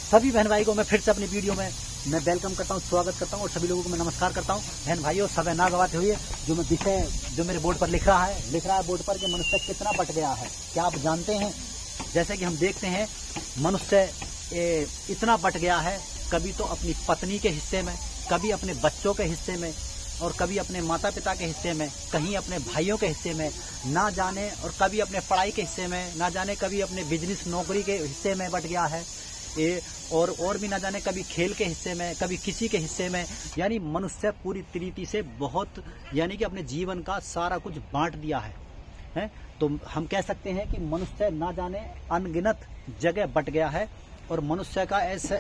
सभी बहन भाई को मैं फिर से अपनी वीडियो में मैं वेलकम करता हूँ, स्वागत करता हूँ और सभी लोगों को मैं नमस्कार करता हूँ। बहन भाइयों, समय ना गवाते हुए जो मैं विषय जो मेरे बोर्ड पर लिख रहा है बोर्ड पर कि मनुष्य कितना बट गया है। क्या आप जानते हैं, जैसे कि हम देखते हैं मनुष्य इतना बट गया है, कभी तो अपनी पत्नी के हिस्से में, कभी अपने बच्चों के हिस्से में और कभी अपने माता पिता के हिस्से में, कहीं अपने भाइयों के हिस्से में ना जाने, और कभी अपने पढ़ाई के हिस्से में ना जाने, कभी अपने बिजनेस नौकरी के हिस्से में बट गया है और भी ना जाने, कभी खेल के हिस्से में, कभी किसी के हिस्से में। यानी मनुष्य पूरी तरीके से बहुत यानी कि अपने जीवन का सारा कुछ बांट दिया है। तो हम कह सकते हैं कि मनुष्य ना जाने अनगिनत जगह बट गया है और मनुष्य का ऐसा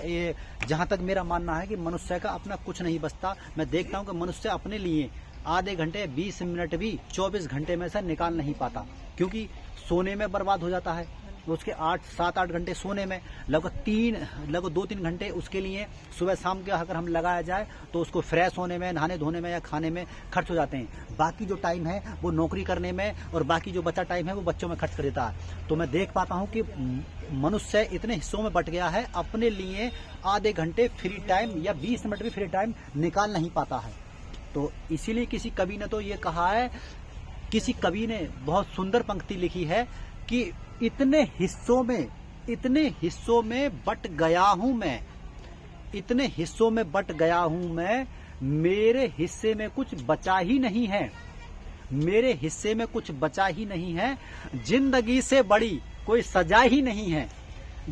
जहाँ तक मेरा मानना है कि मनुष्य का अपना कुछ नहीं बचता। मैं देखता हूँ कि मनुष्य अपने लिए आधे घंटे 20 मिनट भी 24 घंटे में से निकाल नहीं पाता, क्योंकि सोने में बर्बाद हो जाता है। उसके 7-8 घंटे सोने में, लगभग 2-3 घंटे उसके लिए सुबह शाम के अगर हम लगाया जाए तो उसको फ्रेश होने में, नहाने धोने में या खाने में खर्च हो जाते हैं। बाकी जो टाइम है वो नौकरी करने में और बाकी जो बचा टाइम है वो बच्चों में खर्च कर देता है। तो मैं देख पाता हूँ कि मनुष्य इतने हिस्सों में बट गया है, अपने लिए आधे घंटे फ्री टाइम या 20 मिनट भी फ्री टाइम निकाल नहीं पाता है। तो इसीलिए किसी कवि ने तो ये कहा है, किसी कवि ने बहुत सुंदर पंक्ति लिखी है कि इतने हिस्सों में बट गया हूं मैं, इतने हिस्सों में बट गया हूं मैं, मेरे हिस्से में कुछ बचा ही नहीं है, मेरे हिस्से में कुछ बचा ही नहीं है, जिंदगी से बड़ी कोई सजा ही नहीं है,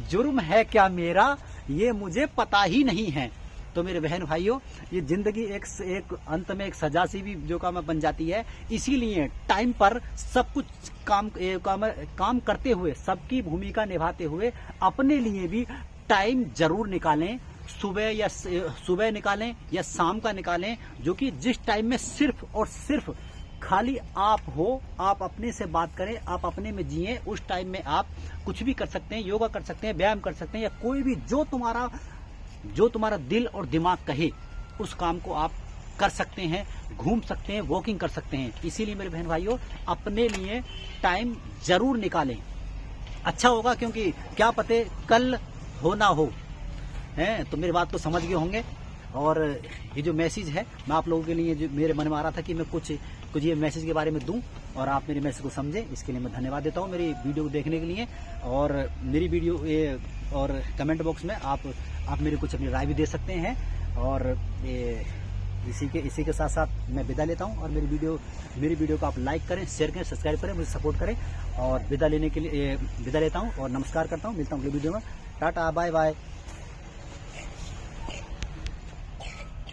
जुर्म है क्या मेरा ये मुझे पता ही नहीं है। तो मेरे बहन भाइयों, ये जिंदगी एक अंत में एक सजा सी भी जो काम बन जाती है। इसीलिए टाइम पर सब कुछ काम करते हुए, सबकी भूमिका निभाते हुए अपने लिए भी टाइम जरूर निकालें। सुबह निकालें या शाम का निकालें, जो कि जिस टाइम में सिर्फ और सिर्फ खाली आप हो, आप अपने से बात करें, आप अपने में जिए। उस टाइम में आप कुछ भी कर सकते हैं, योगा कर सकते हैं, व्यायाम कर सकते हैं, या कोई भी जो तुम्हारा दिल और दिमाग कहे उस काम को आप कर सकते हैं, घूम सकते हैं, वॉकिंग कर सकते हैं। इसीलिए मेरे बहन भाइयों, अपने लिए टाइम जरूर निकालें, अच्छा होगा, क्योंकि क्या पते कल हो ना हो। तो मेरी बात को समझ गए होंगे। और ये जो मैसेज है मैं आप लोगों के लिए, जो मेरे मन में आ रहा था कि मैं कुछ ये मैसेज के बारे में दूं और आप मेरे मैसेज को समझें, इसके लिए मैं धन्यवाद देता हूं मेरी वीडियो को देखने के लिए। और मेरी वीडियो और कमेंट बॉक्स में आप मेरे कुछ अपनी राय भी दे सकते हैं। और इसी के साथ साथ मैं विदा लेता हूं, और मेरी वीडियो को आप लाइक करें, शेयर करें, सब्सक्राइब करें, मुझे सपोर्ट करें। और विदा लेने के लिए विदा लेता हूं और नमस्कार करता हूं। मिलता हूं अगली वीडियो में। Tata, bye bye.